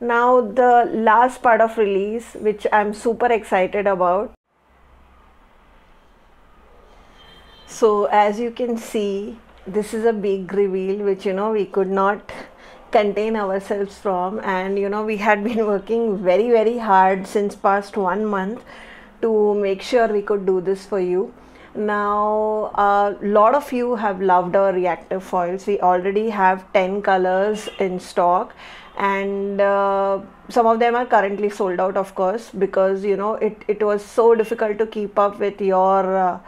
Now the last part of release, which I'm super excited about. So as you can see, this is a big reveal which we could not contain ourselves from, and we had been working very hard since past 1 month to make sure we could do this for you. Now a lot of you have loved our reactive foils. We already have 10 colors in stock, and some of them are currently sold out, of course, because it was so difficult to keep up with your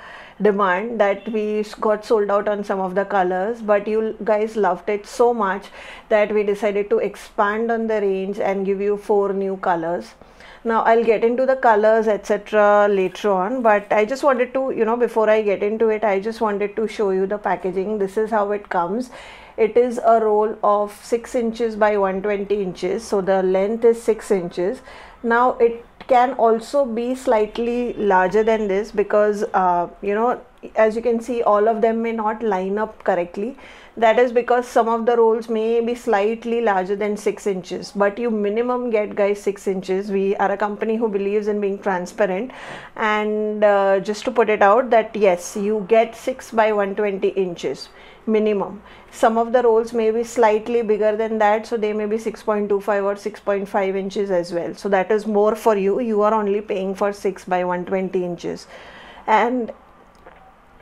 demand that we got sold out on some of the colors. But you guys loved it so much that we decided to expand on the range and give you 4 new colors. Now I'll get into the colors etc later on, but I just wanted to, before I get into it, I just wanted to show you the packaging. This is how it comes. It is a roll of 6 inches by 120 inches, so the length is 6 inches. Now it can also be slightly larger than this because as you can see, all of them may not line up correctly. That is because some of the rolls may be slightly larger than 6 inches, but you minimum get, guys, 6 inches. We are a company who believes in being transparent, and just to put it out that yes, you get 6 by 120 inches minimum. Some of the rolls may be slightly bigger than that, so they may be 6.25 or 6.5 inches as well. So that is more for you. You are only paying for 6 by 120 inches, and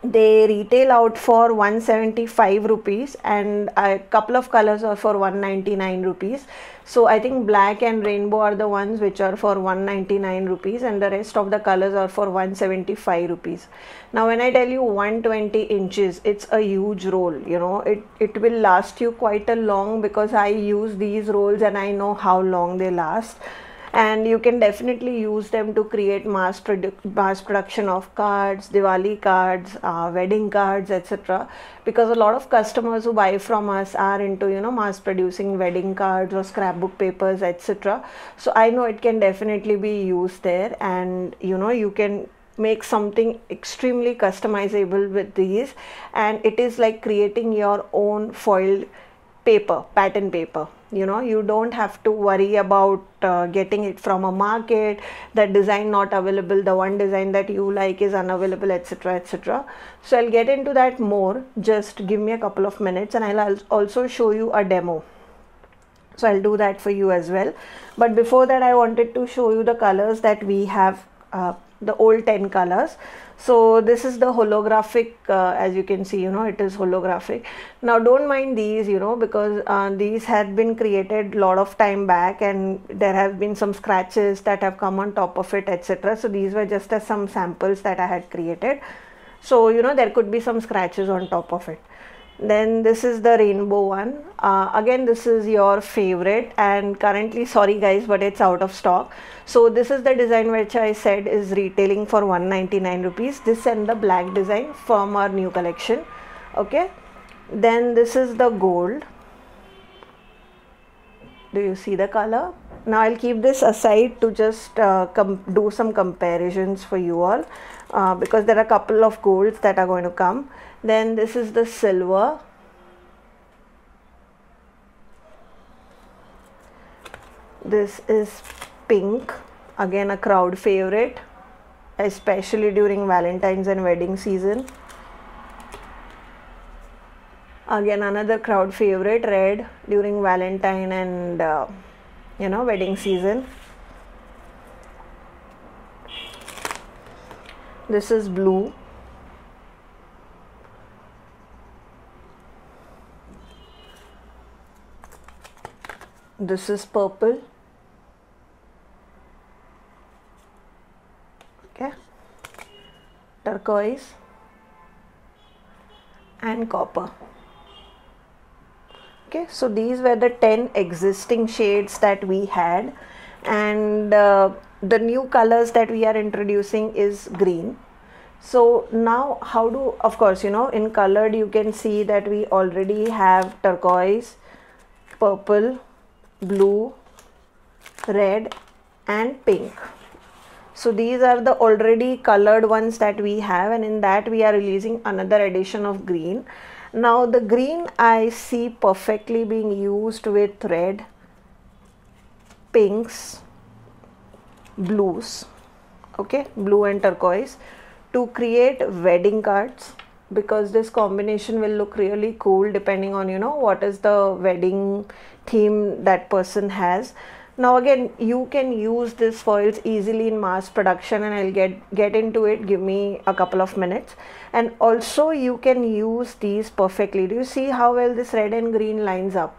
they retail out for 175 rupees, and a couple of colors are for 199 rupees. So I think black and rainbow are the ones which are for 199 rupees, and the rest of the colors are for 175 rupees. Now when I tell you 120 inches, it's a huge roll. It will last you quite a long, because I use these rolls and I know how long they last. And you can definitely use them to create mass production of cards, Diwali cards, wedding cards, etc. Because a lot of customers who buy from us are into mass producing wedding cards or scrapbook papers, etc. So I know it can definitely be used there, and you can make something extremely customizable with these, and it is like creating your own foiled paper, pattern paper. You don't have to worry about getting it from a market, that design not available, the one design that you like is unavailable, etc, etc. So I'll get into that more. Just give me a couple of minutes and I'll also show you a demo. So I'll do that for you as well. But before that, I wanted to show you the colors that we have, the old 10 colors. So this is the holographic, as you can see, it is holographic. Now don't mind these, because these had been created a lot of time back, and there have been some scratches that have come on top of it, etc. So these were just as some samples that I had created. So there could be some scratches on top of it. Then this is the rainbow one. Again, this is your favorite, and currently, sorry guys, but it's out of stock. So this is the design which I said is retailing for 199 rupees. This and the black design from our new collection. Okay, then this is the gold. Do you see the color? Now I'll keep this aside to just do some comparisons for you all, because there are a couple of golds that are going to come. Then this is the silver. This is pink, again a crowd favorite, especially during Valentine's and wedding season. Again another crowd favorite, red, during Valentine and wedding season. This is blue. This is purple. Okay, turquoise and copper. Okay, so these were the 10 existing shades that we had, and the new colors that we are introducing is green. So now how do, of course, in colored you can see that we already have turquoise, purple, blue, red and pink. So these are the already colored ones that we have, and in that we are releasing another edition of green. Now the green I see perfectly being used with red, pinks, blues, okay, blue and turquoise, to create wedding cards, because this combination will look really cool depending on, you know, what is the wedding theme that person has. Now again, you can use these foils easily in mass production, and I'll get into it. Give me a couple of minutes. And also you can use these perfectly. Do you see how well this red and green lines up?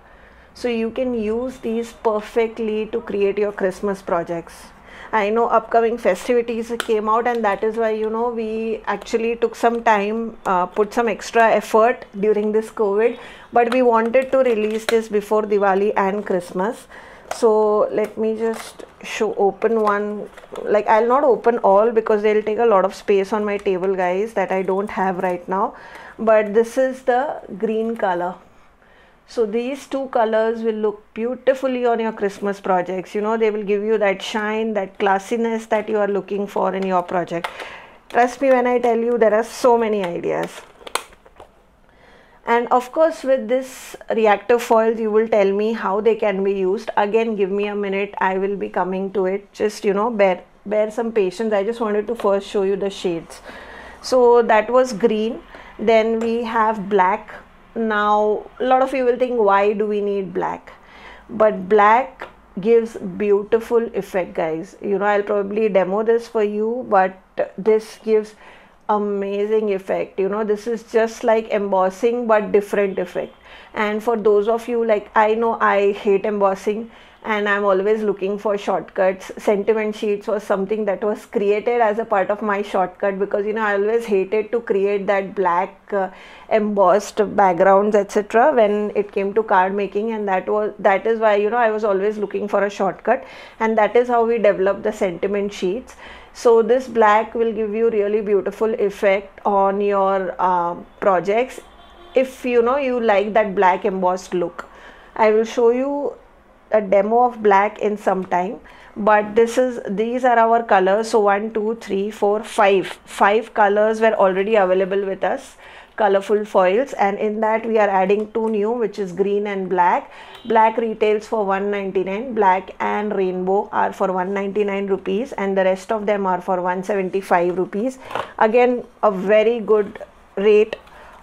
So you can use these perfectly to create your Christmas projects. I know upcoming festivities came out, and that is why, you know, we actually took some time, put some extra effort during this COVID, but we wanted to release this before Diwali and Christmas. So let me just open one. Like, I'll not open all because they'll take a lot of space on my table, guys, that I don't have right now. But this is the green color. So these two colors will look beautifully on your Christmas projects. You know, they will give you that shine, that classiness that you are looking for in your project. Trust me when I tell you, there are so many ideas. And of course, with this reactive foils, you will tell me how they can be used. Again, give me a minute, I will be coming to it. Just, you know, bear some patience. I just wanted to first show you the shades. So that was green. Then we have black. Now a lot of you will think, why do we need black? But black gives beautiful effect, guys. You know, I'll probably demo this for you, but this gives amazing effect. You know, this is just like embossing but different effect. And for those of you, like, I know I hate embossing and I'm always looking for shortcuts. Sentiment sheets was something that was created as a part of my shortcut, because, you know, I always hated to create that black embossed backgrounds, etc., when it came to card making. And that is why, you know, I was always looking for a shortcut, and that is how we developed the sentiment sheets. So this black will give you really beautiful effect on your projects, if, you know, you like that black embossed look. I will show you a demo of black in some time, but these are our colors. So 1 2 3 4 5 colors were already available with us, colorful foils, and in that we are adding 2 new, which is green and black. Black retails for 199, black and rainbow are for 199 rupees, and the rest of them are for 175 rupees. Again, a very good rate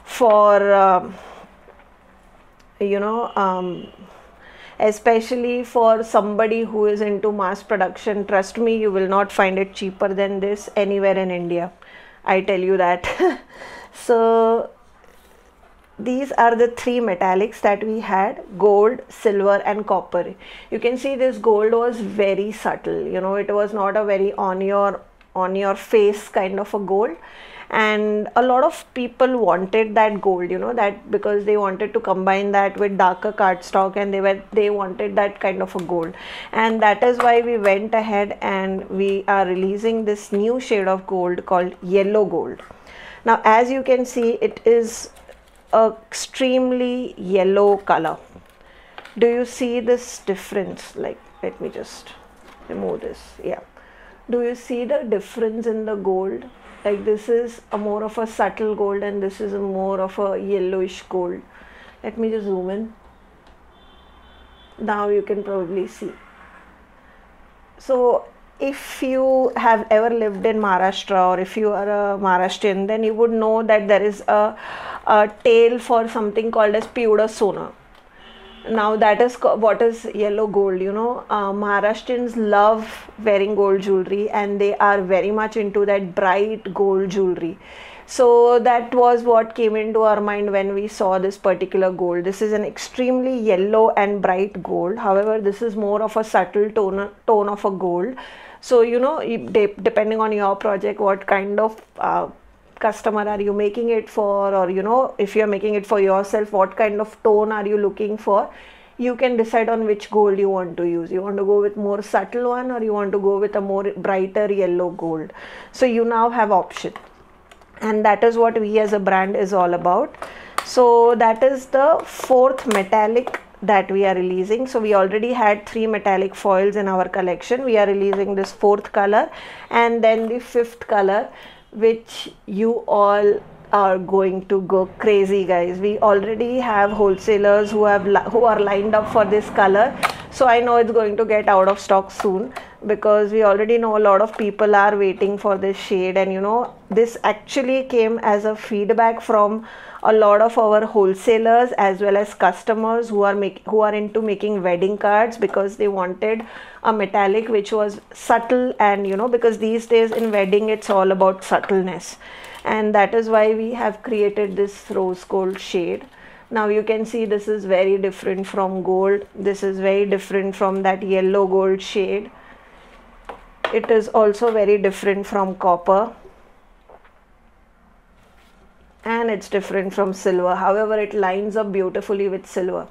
for you know, especially for somebody who is into mass production. Trust me, you will not find it cheaper than this anywhere in India, I tell you that. So these are the 3 metallics that we had: gold, silver and copper. You can see this gold was very subtle, you know, it was not a very on your face kind of a gold. And a lot of people wanted that gold, you know, that because they wanted to combine that with darker cardstock, and they wanted that kind of a gold. And that is why we went ahead and we are releasing this new shade of gold called yellow gold. Now, as you can see, it is a extremely yellow color. Do you see this difference? Like, let me just remove this. Yeah, do you see the difference in the gold? Like, this is a more of a subtle gold, and this is a more of a yellowish gold. Let me just zoom in. Now you can probably see. So if you have ever lived in Maharashtra, or if you are a Maharashtrian, then you would know that there is a tale for something called as Piuda Sona. Now that is what is yellow gold. You know, Maharashtrians love wearing gold jewelry, and they are very much into that bright gold jewelry. So that was what came into our mind when we saw this particular gold. This is an extremely yellow and bright gold. However, this is more of a subtle tone of a gold. So, you know, depending on your project, what kind of customer are you making it for, or, you know, if you're making it for yourself, what kind of tone are you looking for, you can decide on which gold you want to use. You want to go with more subtle one, or you want to go with a more brighter yellow gold. So you now have option, and that is what we as a brand is all about. So that is the 4th metallic that we are releasing. So we already had 3 metallic foils in our collection. We are releasing this 4th color, and then the 5th color, which you all are going to go crazy, guys. We already have wholesalers who are lined up for this color. So I know it's going to get out of stock soon, because we already know a lot of people are waiting for this shade. And you know, this actually came as a feedback from a lot of our wholesalers as well as customers who are into making wedding cards, because they wanted a metallic which was subtle. And you know, because these days in wedding it's all about subtleness, and that is why we have created this rose gold shade. Now you can see this is very different from gold. This is very different from that yellow gold shade. It is also very different from copper, and it's different from silver. However, it lines up beautifully with silver.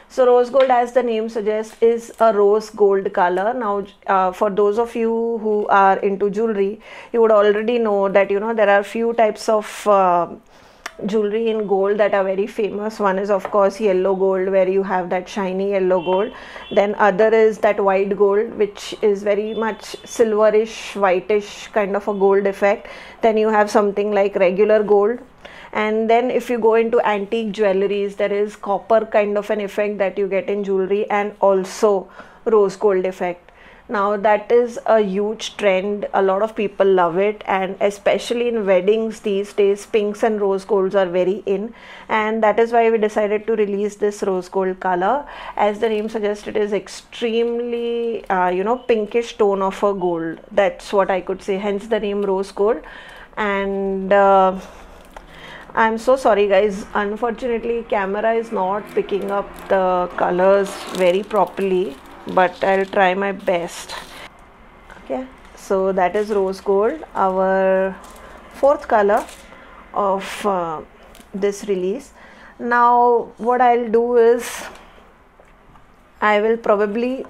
So rose gold, as the name suggests, is a rose gold color. Now for those of you who are into jewelry, you would already know that, you know, there are few types of jewelry in gold that are very famous. One is of course yellow gold, where you have that shiny yellow gold. Then other is that white gold, which is very much silverish, whitish kind of a gold effect. Then you have something like regular gold. And then if you go into antique jewelries, there is copper kind of an effect that you get in jewelry, and also rose gold effect. Now that is a huge trend. A lot of people love it, and especially in weddings these days, pinks and rose golds are very in, and that is why we decided to release this rose gold color. As the name suggests, it is extremely you know, pinkish tone of a gold. That's what I could say, hence the name rose gold. And I'm so sorry guys, unfortunately camera is not picking up the colors very properly, but I'll try my best. Okay, so that is rose gold, our fourth color of this release. Now what I'll do is, I will probably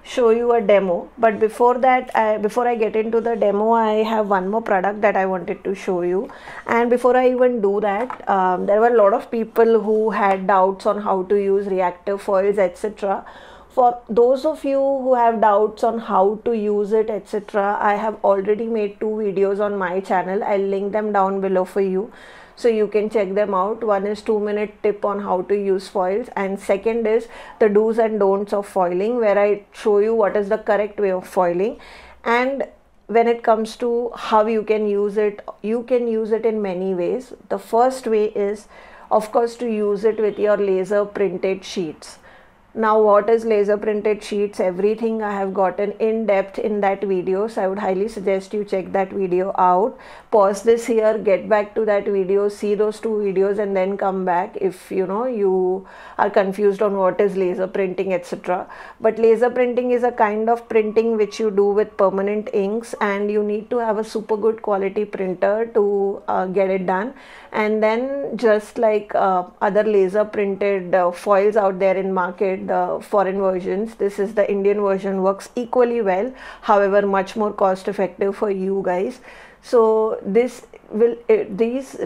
show you a demo, but before that, before I get into the demo, I have one more product that I wanted to show you. And before I even do that, there were a lot of people who had doubts on how to use reactive foils, etc. For those of you who have doubts on how to use it, etc., I have already made 2 videos on my channel. I'll link them down below for you, so you can check them out. One is 2-minute tip on how to use foils, and second is the do's and don'ts of foiling, where I show you what is the correct way of foiling. And when it comes to how you can use it in many ways. The first way is, of course, to use it with your laser printed sheets. Now what is laser printed sheets? Everything I have gotten in depth in that video, so I would highly suggest you check that video out. Pause this here, get back to that video, see those 2 videos, and then come back if you know you are confused on what is laser printing, etc. But laser printing is a kind of printing which you do with permanent inks, and you need to have a super good quality printer to get it done. And then just like other laser printed foils out there in market, the foreign versions, this is the Indian version, works equally well, however much more cost effective for you guys. So this will these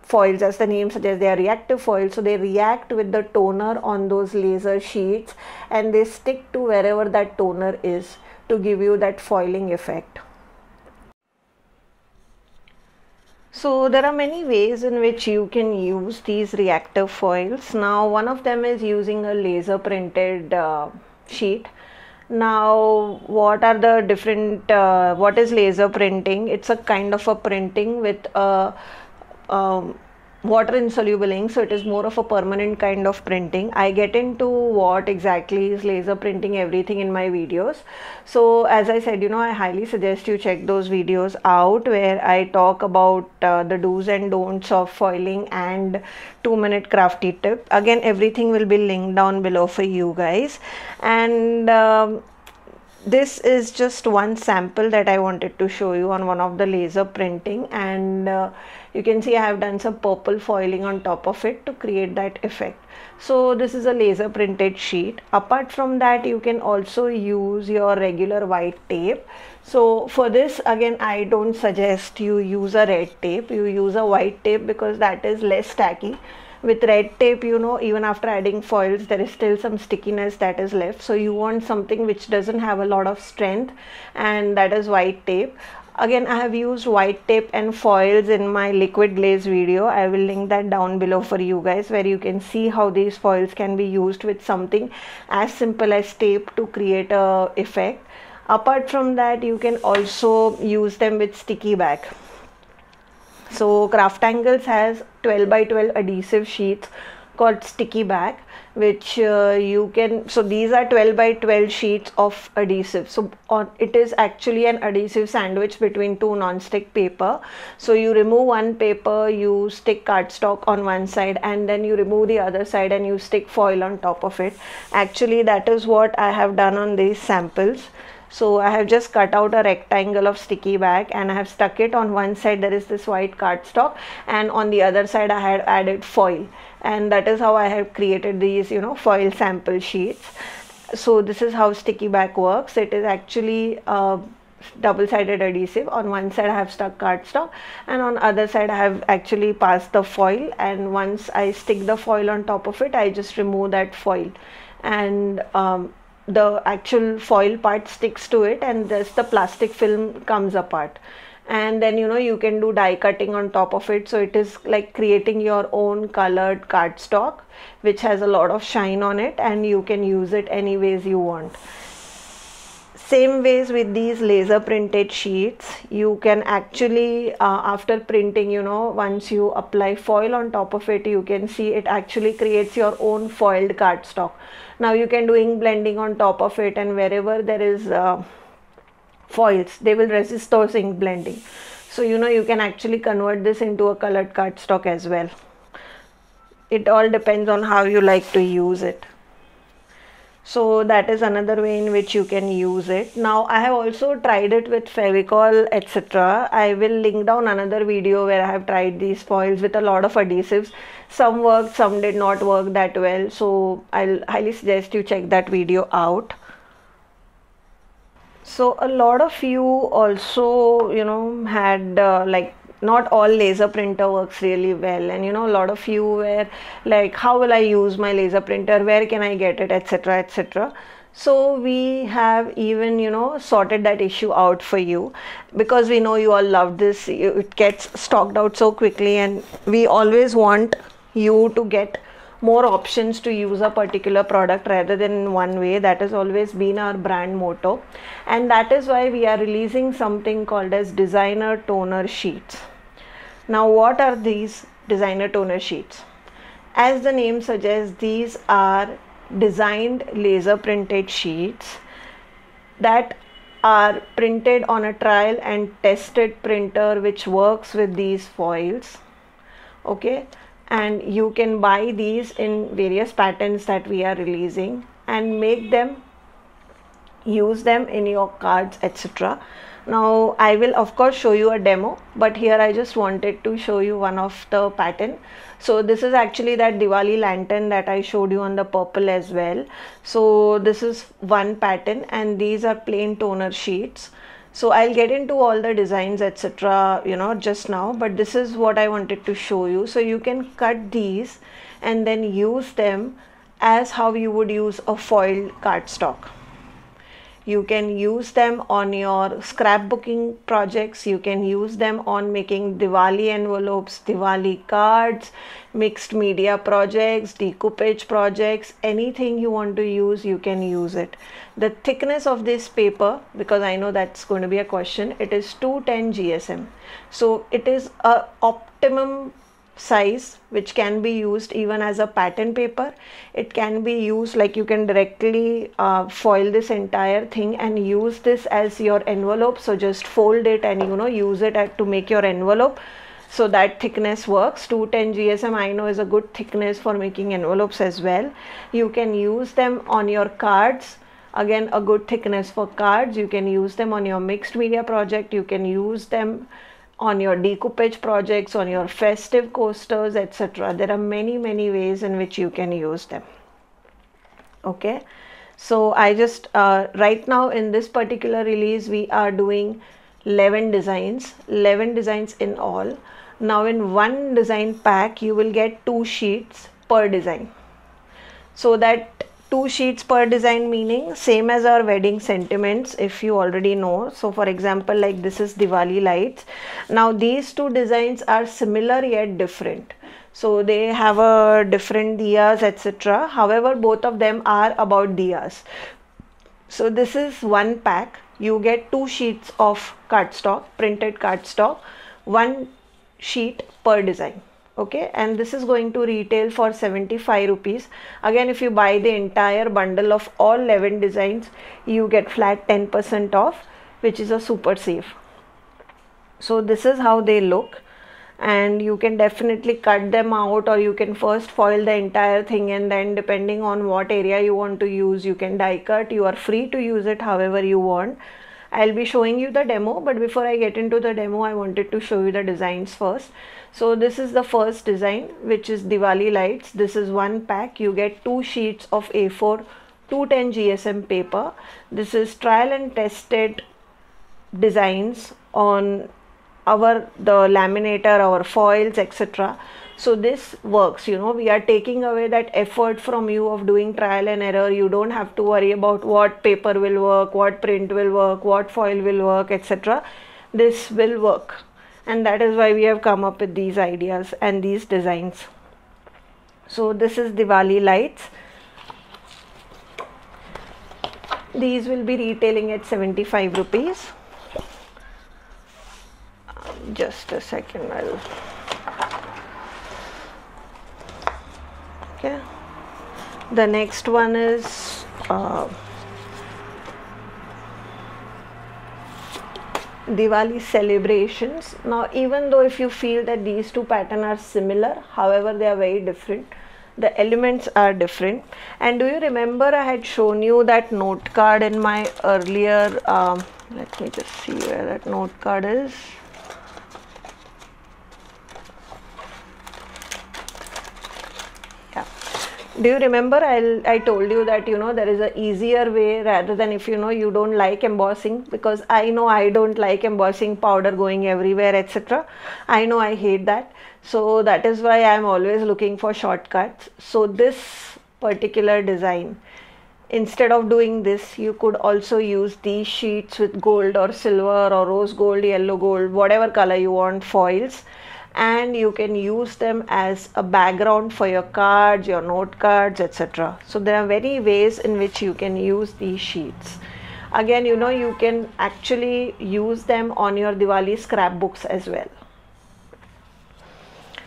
foils, as the name suggests, they are reactive foils, so they react with the toner on those laser sheets, and they stick to wherever that toner is to give you that foiling effect. So there are many ways in which you can use these reactive foils. Now one of them is using a laser printed sheet. Now what are the different what is laser printing? It's a kind of a printing with a water insoluble ink, so it is more of a permanent kind of printing. I get into what exactly is laser printing everything in my videos. So as I said, you know, I highly suggest you check those videos out where I talk about the do's and don'ts of foiling and 2-minute crafty tip. Again, everything will be linked down below for you guys. And this is just one sample that I wanted to show you on one of the laser printing, and you can see I have done some purple foiling on top of it to create that effect. So this is a laser printed sheet. Apart from that, you can also use your regular white tape. So for this, again, I don't suggest you use a red tape. You use a white tape because that is less tacky. With red tape, you know, even after adding foils, there is still some stickiness that is left. So you want something which doesn't have a lot of strength, and that is white tape. Again, I have used white tape and foils in my liquid glaze video. I will link that down below for you guys, where you can see how these foils can be used with something as simple as tape to create a effect. Apart from that, you can also use them with sticky bag. So Craftangles has 12 by 12 adhesive sheets called sticky bag, which you can, so these are 12 by 12 sheets of adhesive. So it is actually an adhesive sandwich between two non-stick paper. So you remove one paper, you stick cardstock on one side, and then you remove the other side and you stick foil on top of it. Actually, that is what I have done on these samples. So I have just cut out a rectangle of sticky bag and I have stuck it. On one side there is this white cardstock, and on the other side I had added foil, and that is how I have created these, you know, foil sample sheets. So this is how sticky bag works. It is actually double-sided adhesive. On one side I have stuck cardstock, and on other side I have actually passed the foil, and once I stick the foil on top of it, I just remove that foil, and the actual foil part sticks to it, and just the plastic film comes apart. And then, you know, you can do die cutting on top of it. So it is like creating your own colored cardstock which has a lot of shine on it, and you can use it any ways you want. Same ways with these laser printed sheets, you can actually after printing, you know, once you apply foil on top of it, you can see it actually creates your own foiled cardstock. Now you can do ink blending on top of it, and wherever there is foils, they will resist those ink blending. So, you know, you can actually convert this into a colored cardstock as well. It all depends on how you like to use it. So that is another way in which you can use it. Now I have also tried it with Fevicol, etc. I will link down another video where I have tried these foils with a lot of adhesives. Some worked, some did not work that well. So I'll highly suggest you check that video out. So a lot of you also, you know, had like, not all laser printer works really well, and you know, a lot of you were like, how will I use my laser printer, where can I get it, etc, etc. So we have even, you know, sorted that issue out for you, because we know you all love this. It gets stocked out so quickly, and we always want you to get more options to use a particular product rather than in one way. That has always been our brand motto, and that is why we are releasing something called as designer toner sheets. Now what are these designer toner sheets? As the name suggests, these are designed laser printed sheets that are printed on a trial and tested printer which works with these foils. Okay, and you can buy these in various patterns that we are releasing and make them, use them in your cards, etc. Now I will of course show you a demo, but here I just wanted to show you one of the pattern. So this is actually that Diwali lantern that I showed you on the purple as well. So this is one pattern, and these are plain toner sheets. So I'll get into all the designs, etc, you know, just now, but this is what I wanted to show you. So you can cut these and then use them as how you would use a foiled cardstock. You can use them on your scrapbooking projects. You can use them on making Diwali envelopes, Diwali cards, mixed media projects, decoupage projects, anything you want to use, you can use it. The thickness of this paper, because I know that's going to be a question, it is 210 GSM. So it is a optimum size which can be used even as a pattern paper. It can be used like, you can directly foil this entire thing and use this as your envelope. So just fold it and, you know, use it to make your envelope. So that thickness works. 210 GSM I know is a good thickness for making envelopes as well. You can use them on your cards. Again, a good thickness for cards. You can use them on your mixed media project. You can use them on your decoupage projects, on your festive coasters, etc. There are many ways in which you can use them. Okay, so I just right now in this particular release we are doing 11 designs in all. Now in one design pack you will get 2 sheets per design, so that 2 sheets per design, meaning same as our wedding sentiments, if you already know. So for example, like this is Diwali lights. Now these two designs are similar yet different. So they have a different diyas, etc. However, both of them are about diyas. So this is one pack. You get 2 sheets of cardstock, printed cardstock, 1 sheet per design. Okay, and this is going to retail for 75 rupees. Again, if you buy the entire bundle of all 11 designs, you get flat 10% off, which is a super safe. So this is how they look, and you can definitely cut them out, or you can first foil the entire thing, and then depending on what area you want to use, you can die cut. You are free to use it however you want. I'll be showing you the demo, but before I get into the demo, I wanted to show you the designs first. So this is the first design, which is Diwali lights. This is one pack. You get 2 sheets of A4 210 GSM paper. This is trial and tested designs on the laminator, our foils, etc. So this works, you know, we are taking away that effort from you of doing trial and error. You don't have to worry about what paper will work, what print will work, what foil will work, etc. This will work, and that is why we have come up with these ideas and these designs. So this is Diwali lights. These will be retailing at 75 rupees. Just a second, okay. The next one is Diwali celebrations. Now, even though if you feel that these two patterns are similar, however they are very different, the elements are different. And do you remember I had shown you that note card in my earlier let me just see where that note card is. Do you remember I told you that, you know, there is a easier way, rather than if you know you don't like embossing, because I know I don't like embossing, powder going everywhere, etc. I know I hate that. So that is why I am always looking for shortcuts. So this particular design, instead of doing this, you could also use these sheets with gold or silver or rose gold, yellow gold, whatever color you want, foils, and you can use them as a background for your cards, your note cards, etc. So there are many ways in which you can use these sheets. Again, you know, you can actually use them on your Diwali scrapbooks as well.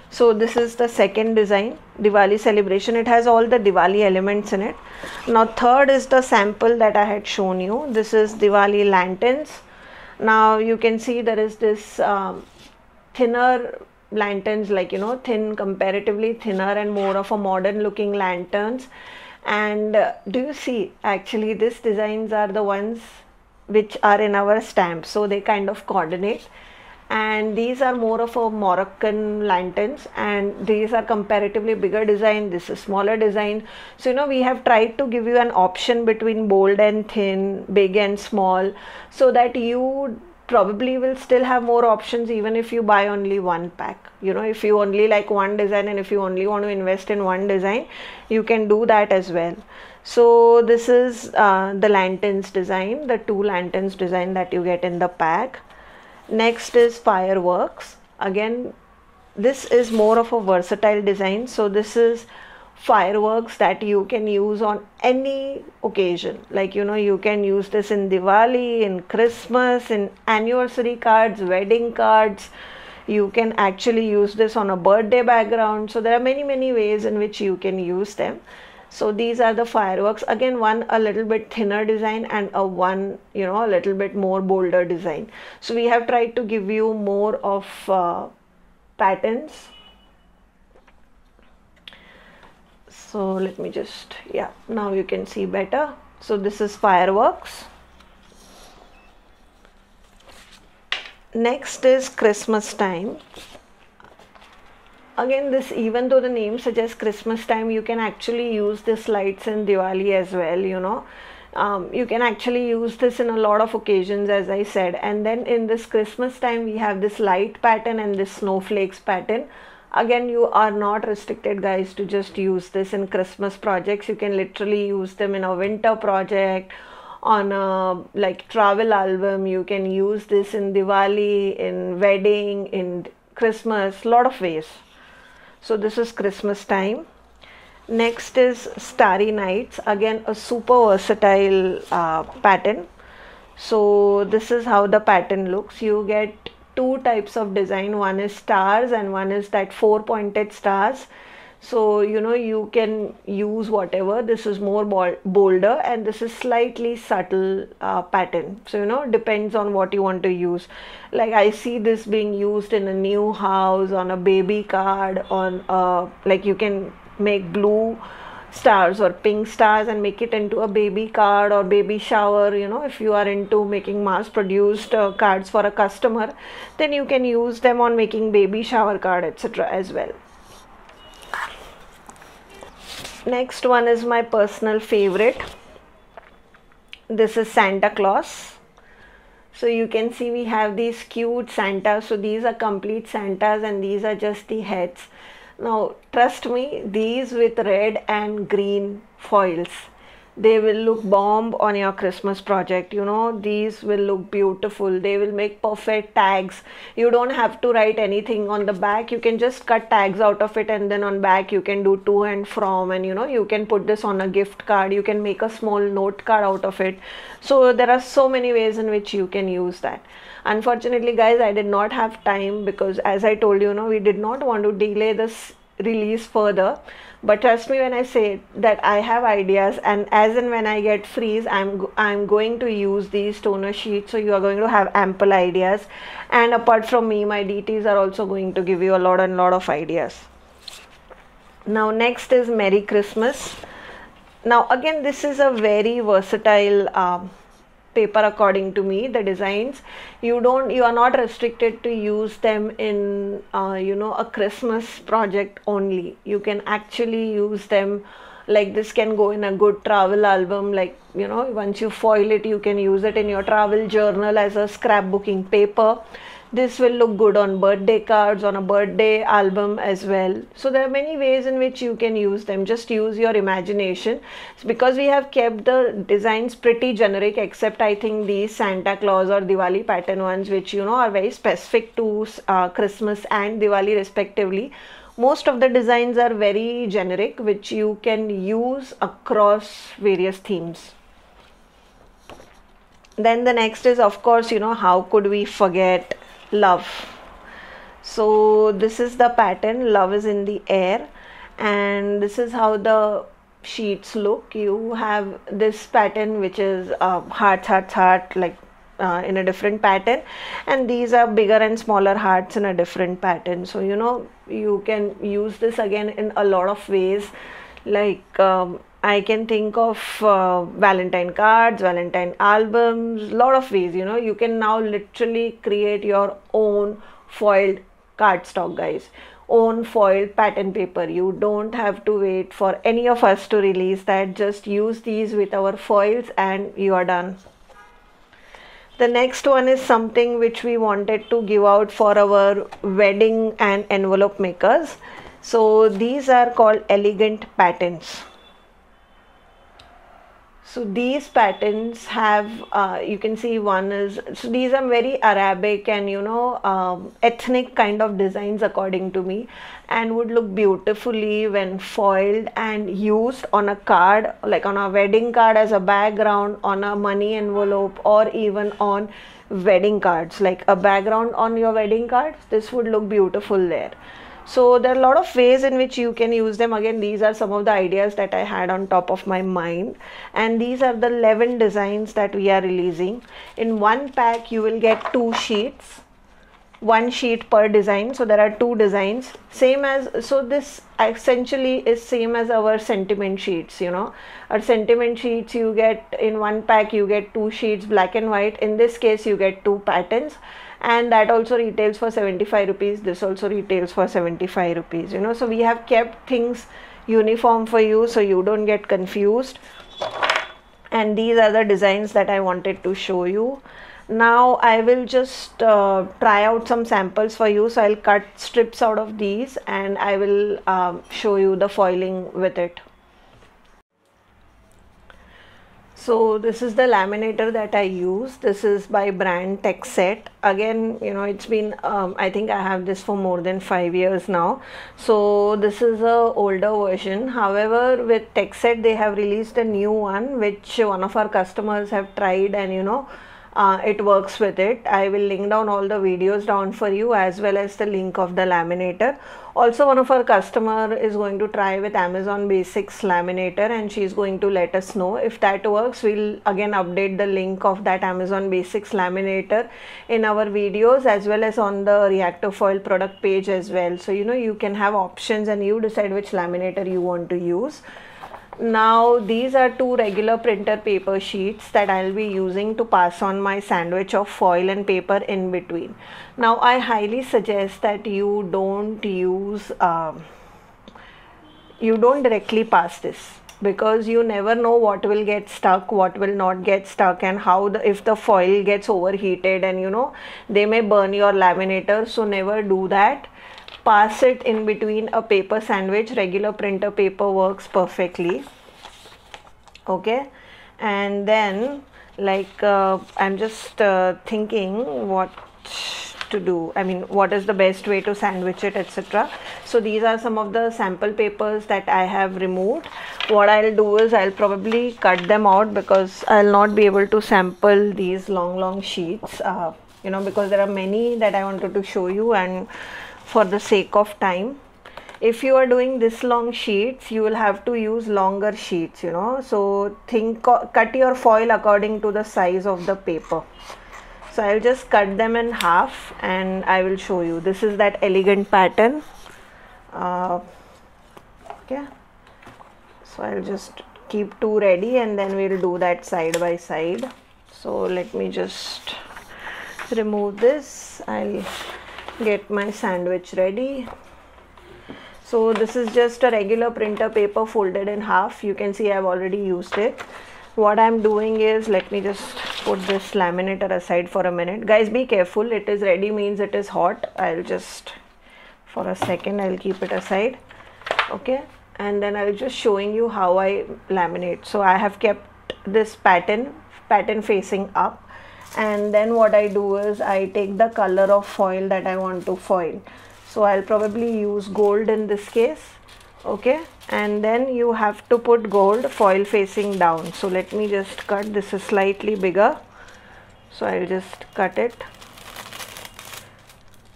So this is the second design, Diwali celebration. It has all the Diwali elements in it. Now third is the sample that I had shown you. This is Diwali lanterns. Now you can see there is this thinner lanterns, like, you know, thin, comparatively thinner and more of a modern looking lanterns. And do you see, actually these designs are the ones which are in our stamp, so they kind of coordinate. And these are more of a Moroccan lanterns, and these are comparatively bigger design, this is smaller design. So, you know, we have tried to give you an option between bold and thin, big and small, so that you probably will still have more options even if you buy only one pack. You know, if you only like one design and if you only want to invest in one design, you can do that as well. So this is the lanterns design, the 2 lanterns design that you get in the pack. Next is fireworks. Again, this is more of a versatile design. So this is fireworks that you can use on any occasion, like, you know, you can use this in Diwali, in Christmas, in anniversary cards, wedding cards. You can actually use this on a birthday background. So there are many ways in which you can use them. So these are the fireworks. Again, one a little bit thinner design and a one, you know, a little bit more bolder design. So we have tried to give you more of patterns. So let me just, yeah, now you can see better. So this is fireworks. Next is Christmas time. Again, this, even though the name suggests Christmas time, you can actually use this lights in Diwali as well, you know. You can actually use this in a lot of occasions, as I said. And then in this Christmas time, we have this light pattern and this snowflakes pattern. Again, you are not restricted, guys, to just use this in Christmas projects. You can literally use them in a winter project, on a like travel album. You can use this in Diwali, in wedding, in Christmas, lot of ways. So this is Christmas time. Next is Starry Nights, again a super versatile pattern. So this is how the pattern looks. You get two types of design, one is stars and one is that four pointed stars. So you can use whatever. This is more bolder and this is slightly subtle pattern. So depends on what you want to use. Like I see this being used in a new house, on a baby card, on like you can make blue stars or pink stars and make it into a baby card or baby shower. If you are into making mass produced cards for a customer, then you can use them on making baby shower card, etc. as well. Next one is my personal favorite. This is Santa Claus. So you can see we have these cute Santas. So these are complete Santas and these are just the heads. Now trust me, these with red and green foils, they will look bomb on your Christmas project. These will look beautiful. They will make perfect tags. You don't have to write anything on the back. You can just cut tags out of it, and then on back you can do to and from, and you can put this on a gift card. You can make a small note card out of it. So there are so many ways in which you can use that. Unfortunately, guys, I did not have time because, as I told you, we did not want to delay this release further. But trust me when I say that I have ideas, and as and when I get freeze, I'm going to use these toner sheets. So you are going to have ample ideas, and apart from me, my DTs are also going to give you a lot of ideas. Now next is Merry Christmas. Now again, this is a very versatile paper. According to me, the designs, you are not restricted to use them in a Christmas project only. You can actually use them, like this can go in a good travel album. Like once you foil it, you can use it in your travel journal as a scrapbooking paper. This will look good on birthday cards, on a birthday album as well. So there are many ways in which you can use them. Just use your imagination. Because we have kept the designs pretty generic, except I think these Santa Claus or Diwali pattern ones, which are very specific to Christmas and Diwali respectively. Most of the designs are very generic, which you can use across various themes. Then the next is, of course, how could we forget love? So this is the pattern, love is in the air, and this is how the sheets look. You have this pattern which is heart, like in a different pattern, and these are bigger and smaller hearts in a different pattern. So you can use this again in a lot of ways. Like I can think of Valentine cards, Valentine albums, lot of ways. You can now literally create your own foiled cardstock, guys, own foiled pattern paper. You don't have to wait for any of us to release that. Just use these with our foils and you are done. The next one is something which we wanted to give out for our wedding and envelope makers. So these are called elegant patterns. So these patterns have, you can see one is, so these are very Arabic and ethnic kind of designs according to me, and would look beautifully when foiled and used on a card, like on a wedding card as a background, on a money envelope, or even on wedding cards, like a background on your wedding cards. This would look beautiful there. So there are a lot of ways in which you can use them. Again, these are some of the ideas that I had on top of my mind, and these are the 11 designs that we are releasing. In one pack you will get 2 sheets, 1 sheet per design. So there are 2 designs, same as, so this essentially is same as our sentiment sheets. Our sentiment sheets, you get in one pack, you get 2 sheets, black and white. In this case you get 2 patterns, and that also retails for 75 rupees. This also retails for 75 rupees. So we have kept things uniform for you so you don't get confused. And these are the designs that I wanted to show you. Now I will just try out some samples for you. So I'll cut strips out of these and I will show you the foiling with it. So this is the laminator that I use. This is by brand TechSet. Again, you know, it's been I think I have this for more than 5 years now. So this is a older version. However, with TechSet they have released a new one which one of our customers have tried, and you know, it works with it. I will link down all the videos down for you, as well as the link of the laminator. Also, one of our customer is going to try with Amazon Basics laminator, and she's going to let us know. If that works, we'll again update the link of that Amazon Basics laminator in our videos, as well as on the Reactive Foil product page as well. So you know, you can have options and you decide which laminator you want to use. Now these are two regular printer paper sheets that I'll be using to pass on my sandwich of foil and paper in between. Now I highly suggest that you don't use you don't directly pass this, because you never know what will get stuck, what will not get stuck, and how if the foil gets overheated, and you know, they may burn your laminator. So never do that. Pass it in between a paper sandwich. Regular printer paper works perfectly. Okay, and then like I'm just thinking what to do. I mean, what is the best way to sandwich it, etc. So these are some of the sample papers that I have removed. What I'll do is I'll probably cut them out, because I'll not be able to sample these long sheets, you know, because there are many that I wanted to show you, and for the sake of time, if you are doing this long sheets, you will have to use longer sheets, you know. So cut your foil according to the size of the paper. So I'll just cut them in half and I will show you. This is that elegant pattern. Okay, so I'll just keep two ready and then we'll do that side by side. So let me just remove this. I'll get my sandwich ready. So this is just a regular printer paper folded in half. You can see I've already used it. What I'm doing is, let me just put this laminator aside for a minute. Guys, be careful. It is ready means it is hot. I'll just, for a second, I'll keep it aside. Okay, and then I'll just showing you how I laminate. So I have kept this pattern facing up, and then what I do is I take the color of foil that I want to foil. So I'll probably use gold in this case. Okay, and then you have to put gold foil facing down. So let me just cut. This is slightly bigger, so I'll just cut it.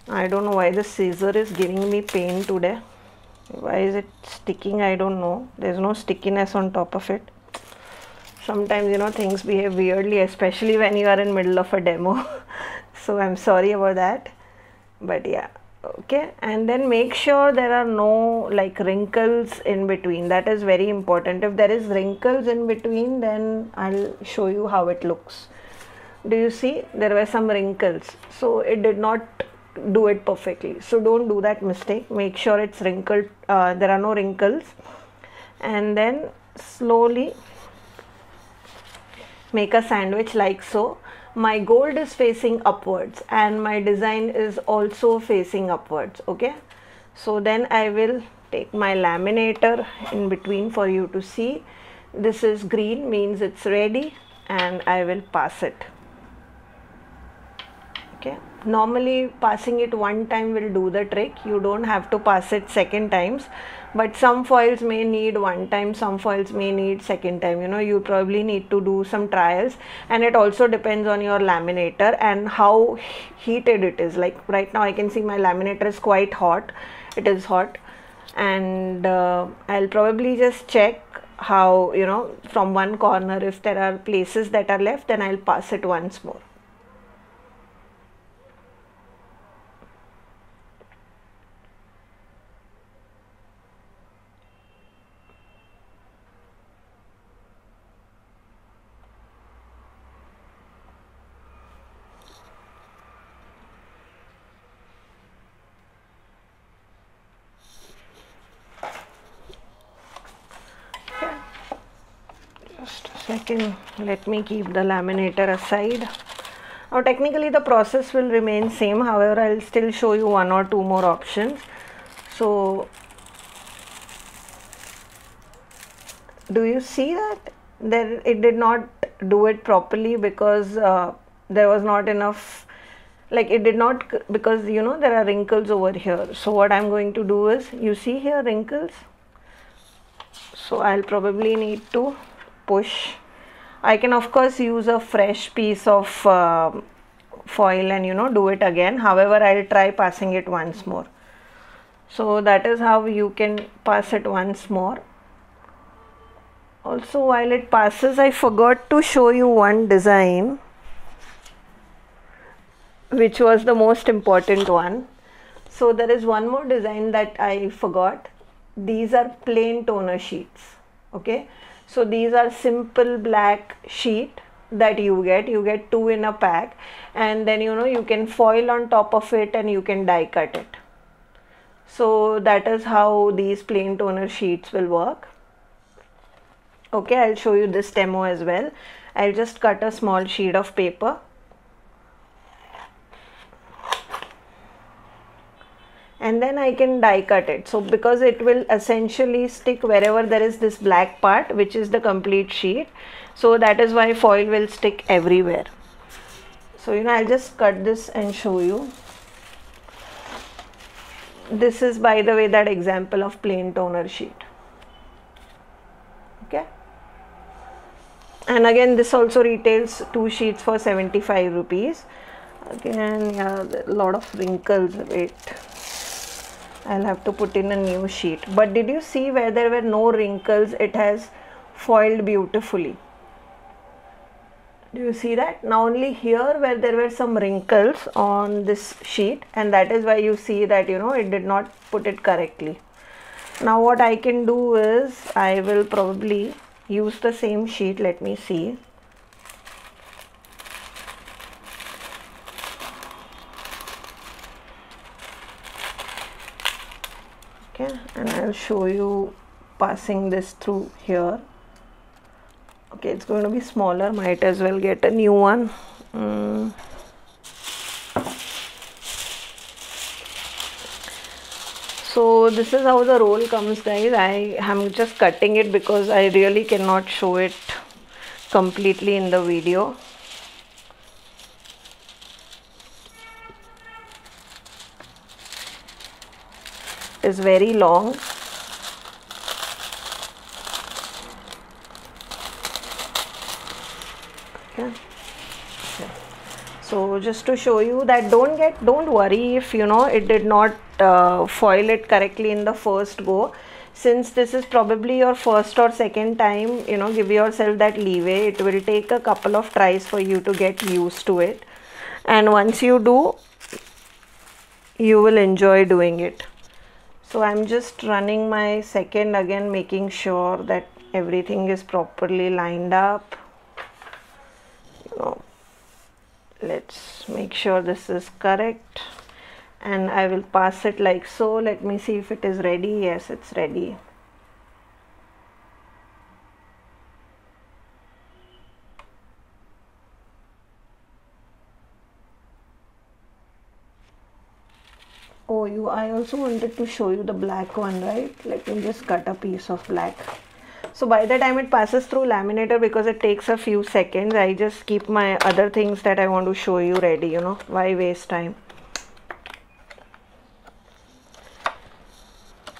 I don't know why the scissor is giving me pain today. Why is it sticking? I don't know. There's no stickiness on top of it. Sometimes, you know, things behave weirdly, especially when you are in middle of a demo. So I'm sorry about that, but yeah. Okay, and then make sure there are no like wrinkles in between. That is very important. If there is wrinkles in between, then I'll show you how it looks. Do you see there were some wrinkles? So it did not do it perfectly. So don't do that mistake. Make sure it's wrinkled. There are no wrinkles, and then slowly make a sandwich like so. My gold is facing upwards and my design is also facing upwards. Okay, so then I will take my laminator in between for you to see. This is green, means it's ready, and I will pass it. Okay, normally passing it one time will do the trick. You don't have to pass it second times, but some foils may need one time, some foils may need second time. You know, you probably need to do some trials, and it also depends on your laminator and how heated it is. Like right now I can see my laminator is quite hot. It is hot, and I'll probably just check how, you know, from one corner, if there are places that are left, then I'll pass it once more. Just a second, let me keep the laminator aside. Now technically the process will remain same, however I'll still show you one or two more options. So do you see that there it did not do it properly because there was not enough, like it did not, because you know there are wrinkles over here. So what I'm going to do is, you see here wrinkles, so I'll probably need to push. I can of course use a fresh piece of foil and you know do it again, however I'll try passing it once more. So that is how you can pass it once more. Also, while it passes, I forgot to show you one design which was the most important one. So there is one more design that I forgot. These are plain toner sheets. Okay, so these are simple black sheet that you get 2 in a pack, and then you know you can foil on top of it and you can die cut it. So that is how these plain toner sheets will work. Okay, I'll show you this demo as well. I'll just cut a small sheet of paper. And then I can die cut it. So because it will essentially stick wherever there is this black part, which is the complete sheet. So that is why foil will stick everywhere. So you know, I'll just cut this and show you. This is, by the way, that example of plain toner sheet. Okay. And again, this also retails 2 sheets for 75 rupees. Again, yeah, a lot of wrinkles. Wait, I'll have to put in a new sheet. But did you see where there were no wrinkles? It has foiled beautifully. Do you see that? Now only here where there were some wrinkles on this sheet, and that is why you see that you know it did not put it correctly. Now what I can do is, I will probably use the same sheet. Let me see. Okay, and I'll show you passing this through here. Okay, it's going to be smaller, might as well get a new one. So this is how the roll comes, guys. I am just cutting it because I really cannot show it completely in the video. It's very long. Okay. So just to show you that don't worry if you know it did not foil it correctly in the first go. Since this is probably your first or second time, you know, give yourself that leeway. It will take a couple of tries for you to get used to it, and once you do, you will enjoy doing it. So I'm just running my second again, making sure that everything is properly lined up. You know, let's make sure this is correct, and I will pass it like so. Let me see if it is ready. Yes, it's ready. Oh, I also wanted to show you the black one, right? Let me just cut a piece of black. So by the time it passes through laminator, because it takes a few seconds, I just keep my other things that I want to show you ready, you know, why waste time?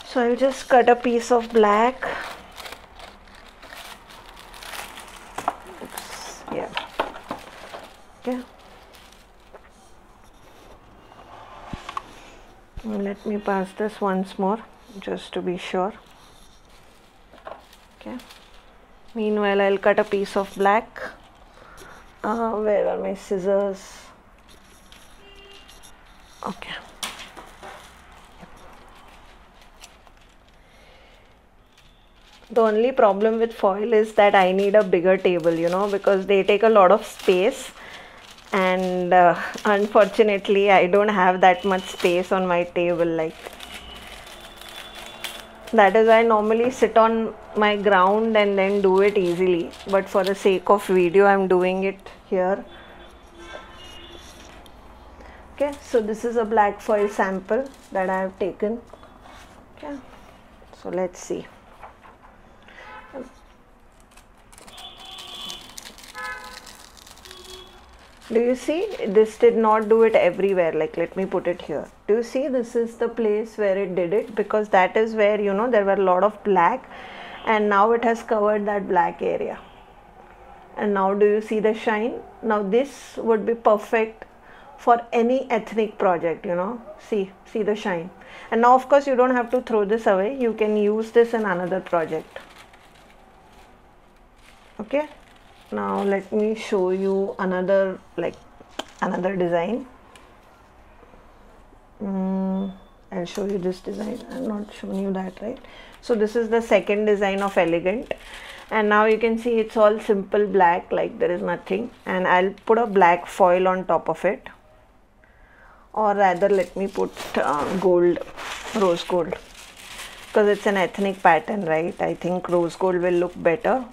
So I'll just cut a piece of black. Oops, yeah. Okay. Let me pass this once more just to be sure. Okay. Meanwhile, I'll cut a piece of black. Where are my scissors? Okay. The only problem with foil is that I need a bigger table, you know, because they take a lot of space, and unfortunately I don't have that much space on my table. Like, that is why I normally sit on my ground and then do it easily, but for the sake of video I'm doing it here. Okay, so this is a black foil sample that I have taken. Okay, so let's see. Do you see, this did not do it everywhere? Like, let me put it here. Do you see, this is the place where it did it, because that is where, you know, there were a lot of black, and now it has covered that black area. And now do you see the shine? Now this would be perfect for any ethnic project, you know. See the shine. And now of course you don't have to throw this away. You can use this in another project. Okay. Now let me show you another design. I'll show you this design. I'm not showing you that, right? So this is the second design of Elegant. And now you can see it's all simple black, like there is nothing. And I'll put a black foil on top of it. Or rather, let me put gold, rose gold. Because it's an ethnic pattern, right? I think rose gold will look better.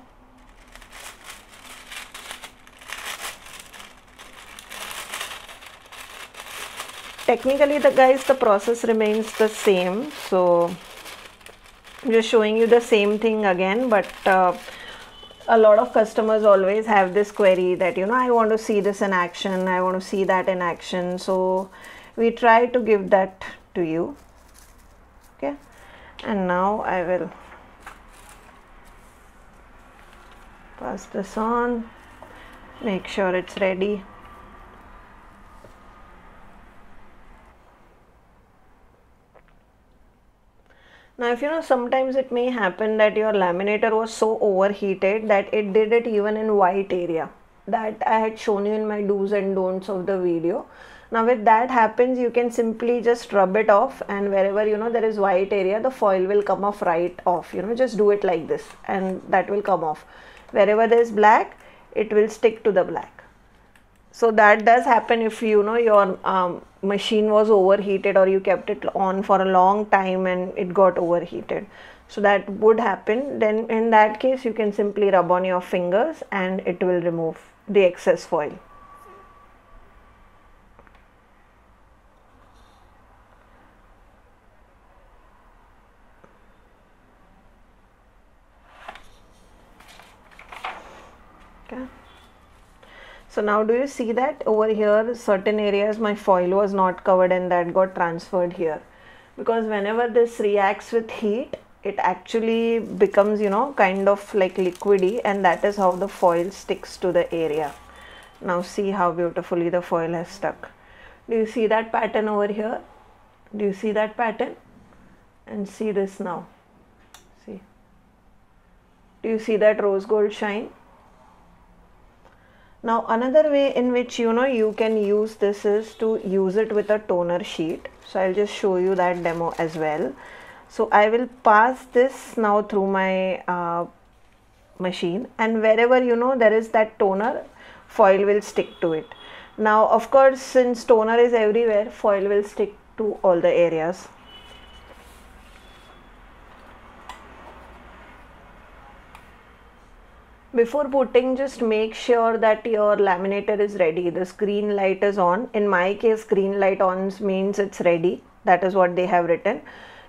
Technically, the process remains the same. So I'm just showing you the same thing again, but a lot of customers always have this query that, you know, I want to see this in action, I want to see that in action. So we try to give that to you. Okay, and now I will pass this on, make sure it's ready. Now, if you know, sometimes it may happen that your laminator was so overheated that it did it even in white area. That I had shown you in my do's and don'ts of the video. Now, if that happens, you can simply just rub it off, and wherever, you know, there is white area, the foil will come off right off. You know, just do it like this and that will come off. Wherever there is black, it will stick to the black. So that does happen if, you know, your machine was overheated or you kept it on for a long time and it got overheated. So that would happen. Then in that case, you can simply rub on your fingers and it will remove the excess foil. Okay. So now do you see that over here certain areas my foil was not covered and that got transferred here, because whenever this reacts with heat it actually becomes, you know, kind of like liquidy, and that is how the foil sticks to the area. Now see how beautifully the foil has stuck. Do you see that pattern over here? Do you see that pattern? And see this now. See. Do you see that rose gold shine? Now another way in which, you know, you can use this is to use it with a toner sheet. So I'll just show you that demo as well. So I will pass this now through my machine, and wherever, you know, there is that toner, foil will stick to it. Now of course, since toner is everywhere, foil will stick to all the areas. Before putting, just make sure that your laminator is ready. This green light is on. In my case, green light on means it's ready. That is what they have written.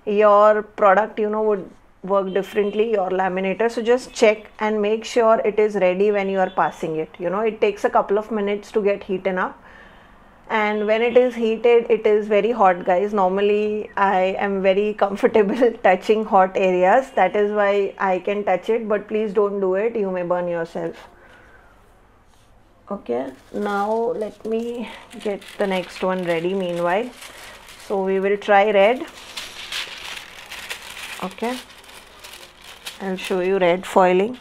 Your product, you know, would work differently, your laminator. So just check and make sure it is ready when you are passing it. You know, it takes a couple of minutes to get heated up. And when it is heated, it is very hot, guys. Normally I am very comfortable touching hot areas, that is why I can touch it, but please don't do it, you may burn yourself. Okay, now let me get the next one ready meanwhile. So we will try red. Okay, I'll show you red foiling.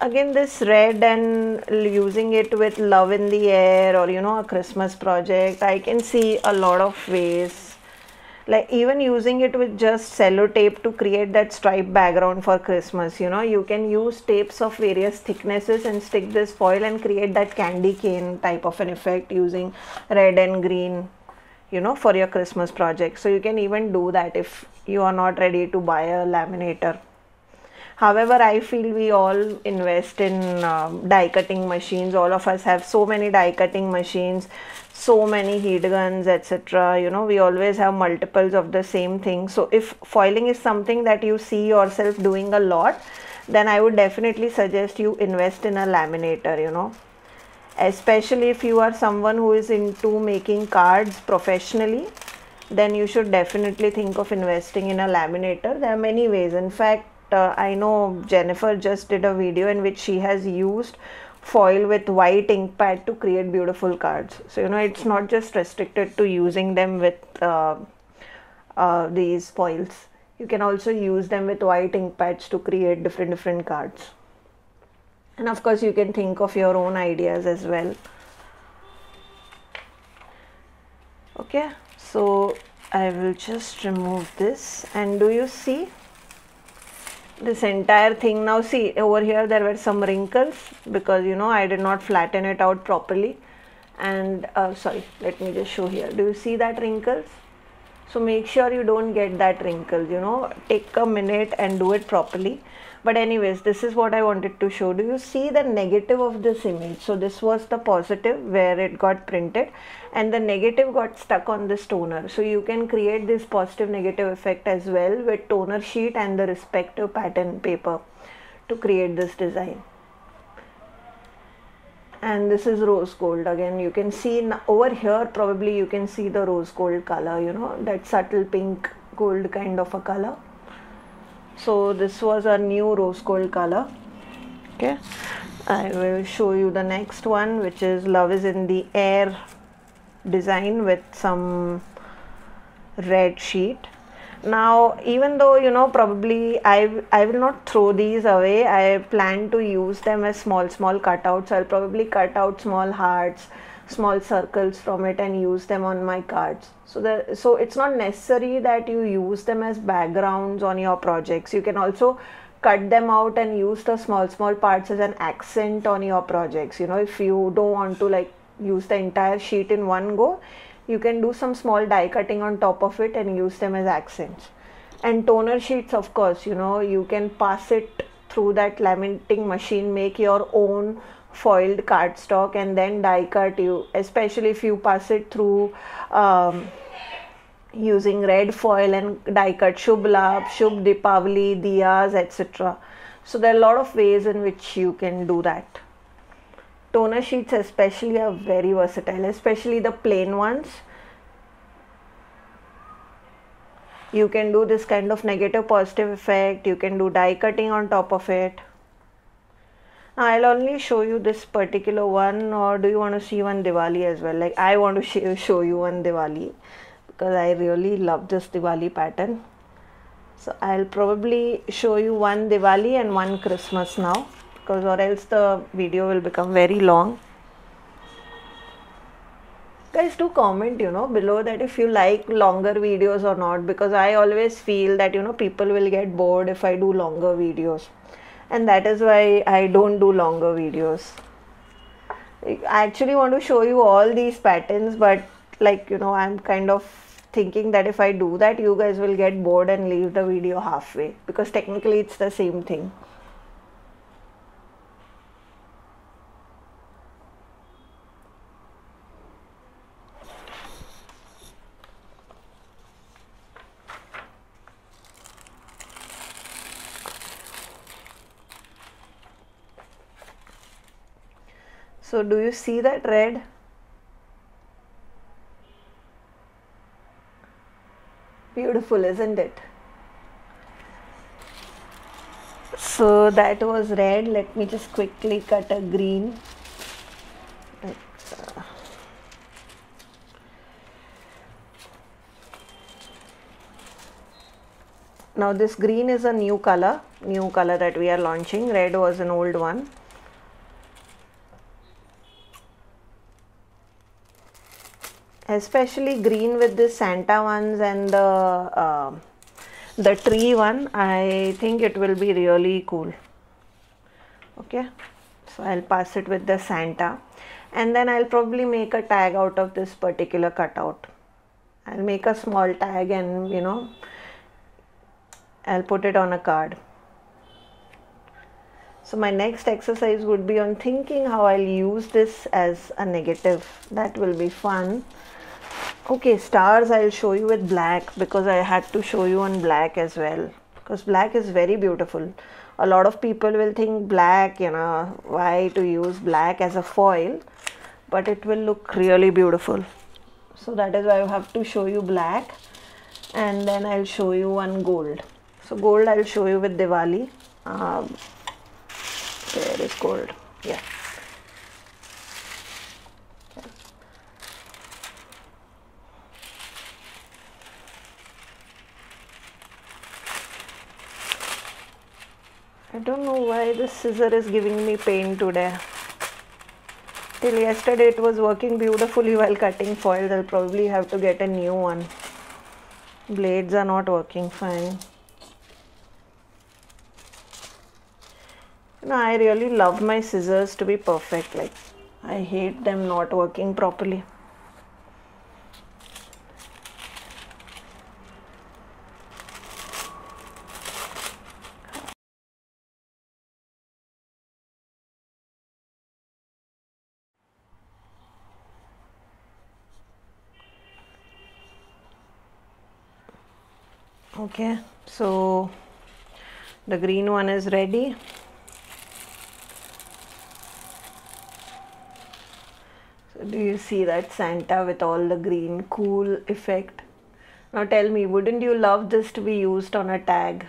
Again, this red and using it with love in the air, or, you know, a Christmas project, I can see a lot of ways. Like even using it with just cello tape to create that striped background for Christmas. You know, you can use tapes of various thicknesses and stick this foil and create that candy cane type of an effect using red and green, you know, for your Christmas project. So you can even do that if you are not ready to buy a laminator. However, I feel we all invest in die cutting machines. All of us have so many die cutting machines, so many heat guns, etc. We always have multiples of the same thing. So if foiling is something that you see yourself doing a lot, then I would definitely suggest you invest in a laminator. Especially if you are someone who is into making cards professionally, then you should definitely think of investing in a laminator. There are many ways. In fact, I know Jennifer just did a video in which she has used foil with white ink pad to create beautiful cards. So it's not just restricted to using them with these foils. You can also use them with white ink pads to create different cards. And of course you can think of your own ideas as well. Okay, so I will just remove this, and do you see this entire thing? Now see, over here there were some wrinkles because I did not flatten it out properly. And sorry, let me just show here. Do you see that wrinkles? So make sure you don't get that wrinkles. Take a minute and do it properly. But anyways, this is what I wanted to show. Do you see the negative of this image? So this was the positive where it got printed, and the negative got stuck on this toner. So you can create this positive negative effect as well with toner sheet and the respective pattern paper to create this design. And this is rose gold. Again, you can see over here, probably you can see the rose gold color, that subtle pink gold kind of a color. So this was a new rose gold color. Okay, I will show you the next one, which is Love is in the Air design with some red sheet. Now, even though probably I will not throw these away, I plan to use them as small cutouts. I'll probably cut out small hearts, small circles from it and use them on my cards. So it's not necessary that you use them as backgrounds on your projects. You can also cut them out and use the small parts as an accent on your projects. If you don't want to use the entire sheet in one go, you can do some small die cutting on top of it and use them as accents. And toner sheets, of course, you can pass it through that laminating machine, make your own foiled cardstock and then die cut. Especially if you pass it through using red foil and die cut Shubh Labh, Shubh Deepavali, Diyas, etc. So there are a lot of ways in which you can do that. Toner sheets especially are very versatile, especially the plain ones. You can do this kind of negative positive effect. You can do die cutting on top of it. Now I'll only show you this particular one, or do you want to see one Diwali as well? I want to show you one Diwali because I really love this Diwali pattern. So I'll probably show you one Diwali and one Christmas now, because or else the video will become very long. Guys, do comment below that if you like longer videos or not, because I always feel that people will get bored if I do longer videos, and that is why I don't do longer videos. I actually want to show you all these patterns, but I'm kind of thinking that if I do that, you guys will get bored and leave the video halfway, because technically it's the same thing. So do you see that red? Beautiful, isn't it? So that was red. Let me just quickly cut a green. Now this green is a new color that we are launching. Red was an old one. Especially green with the Santa ones and the tree one, I think it will be really cool. Okay, so I'll pass it with the Santa, and then I'll probably make a tag out of this particular cutout. I'll make a small tag and I'll put it on a card. So my next exercise would be on thinking how I'll use this as a negative. That will be fun. Okay, stars I'll show you with black, because I had to show you on black as well, because black is very beautiful. A lot of people will think black, why to use black as a foil, but it will look really beautiful. So that is why I have to show you black, and then I'll show you one gold. So gold I'll show you with Diwali. Where is gold? Yeah. I don't know why this scissor is giving me pain today. Till yesterday it was working beautifully while cutting foils. I'll probably have to get a new one. Blades are not working fine. I really love my scissors to be perfect. Like, I hate them not working properly. Okay, so the green one is ready. So do you see that Santa with all the green, cool effect? Now tell me, wouldn't you love this to be used on a tag?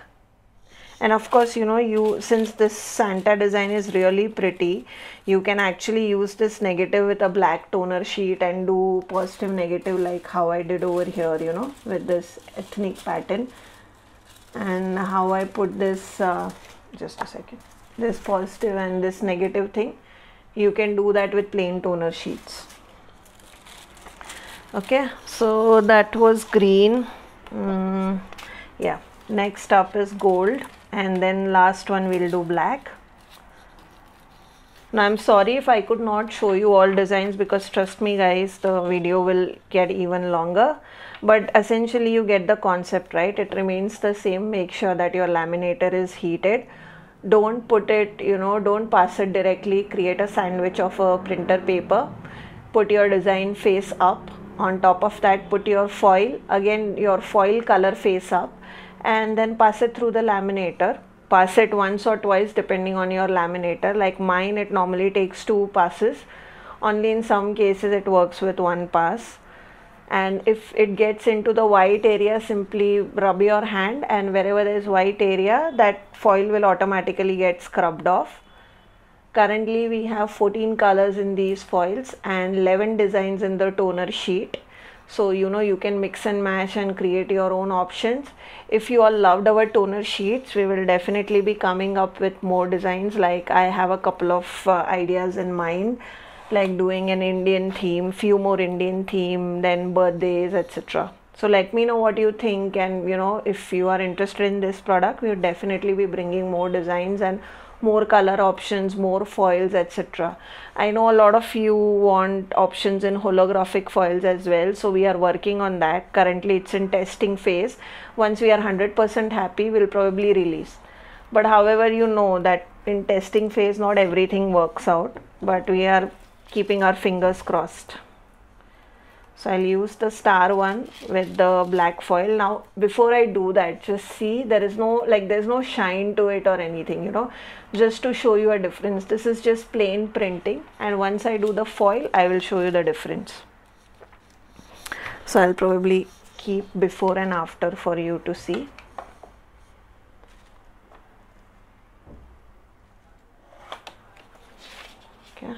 And of course, since this Santa design is really pretty, you can actually use this negative with a black toner sheet and do positive negative like how I did over here, with this ethnic pattern. And how I put this, just a second, this positive and this negative thing, you can do that with plain toner sheets. Okay, so that was green. Yeah, next up is gold, and then last one we'll do black. Now I'm sorry if I could not show you all designs, because trust me guys, the video will get even longer, but essentially you get the concept, right? It remains the same. Make sure that your laminator is heated. Don't put it, don't pass it directly. Create a sandwich of a printer paper. Put your design face up. On top of that, put your foil, again your foil color face up, and then pass it through the laminator. Pass it once or twice depending on your laminator. Like mine, it normally takes 2 passes. Only in some cases it works with 1 pass. And if it gets into the white area, simply rub your hand, and wherever there is white area, that foil will automatically get scrubbed off. Currently we have 14 colors in these foils and 11 designs in the toner sheet. So you can mix and match and create your own options. If you all loved our toner sheets, we will definitely be coming up with more designs. Like I have a couple of ideas in mind, like doing an Indian theme, few more Indian theme, then birthdays, etc. So let me know what you think, and if you are interested in this product, we will definitely be bringing more designs and more color options, more foils, etc. I know a lot of you want options in holographic foils as well, so we are working on that. Currently it's in testing phase. Once we are 100% happy, we'll probably release. But however, that in testing phase not everything works out, but we are keeping our fingers crossed. So I'll use the star one with the black foil. Now before I do that, just see, there's no shine to it or anything, just to show you a difference. This is just plain printing, and once I do the foil, I will show you the difference. So I'll probably keep before and after for you to see. Okay.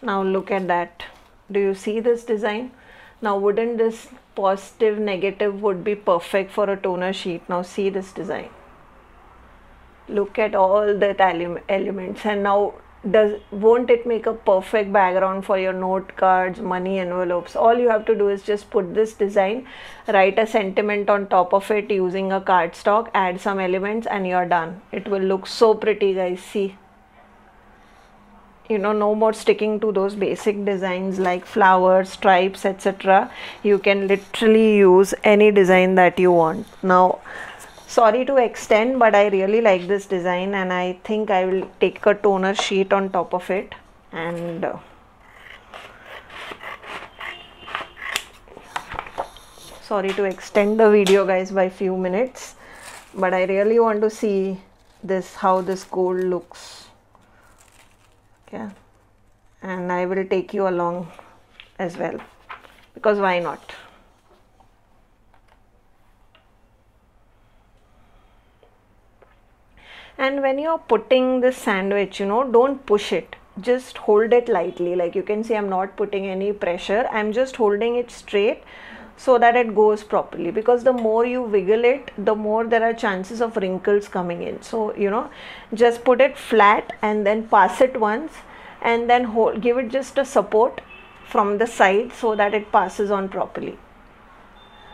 Now look at that. Do you see this design? Now wouldn't this positive negative would be perfect for a toner sheet? Now see this design. Look at all the elements, and now won't it make a perfect background for your note cards, money envelopes? All you have to do is just put this design, write a sentiment on top of it using a cardstock, add some elements, and you're done. It will look so pretty, guys. See, no more sticking to those basic designs like flowers, stripes, etc. You can literally use any design that you want. Now Sorry to extend, but I really like this design, and I think I will take a toner sheet on top of it. And sorry to extend the video, guys, by few minutes, but I really want to see this, how this gold looks. Okay, and I will take you along as well, because why not? And when you're putting this sandwich, you know, don't push it, just hold it lightly. Like you can see, I'm not putting any pressure, I'm just holding it straight so that it goes properly, because the more you wiggle it, the more there are chances of wrinkles coming in. So, you know, just put it flat and then pass it once, and then hold, give it just a support from the side so that it passes on properly.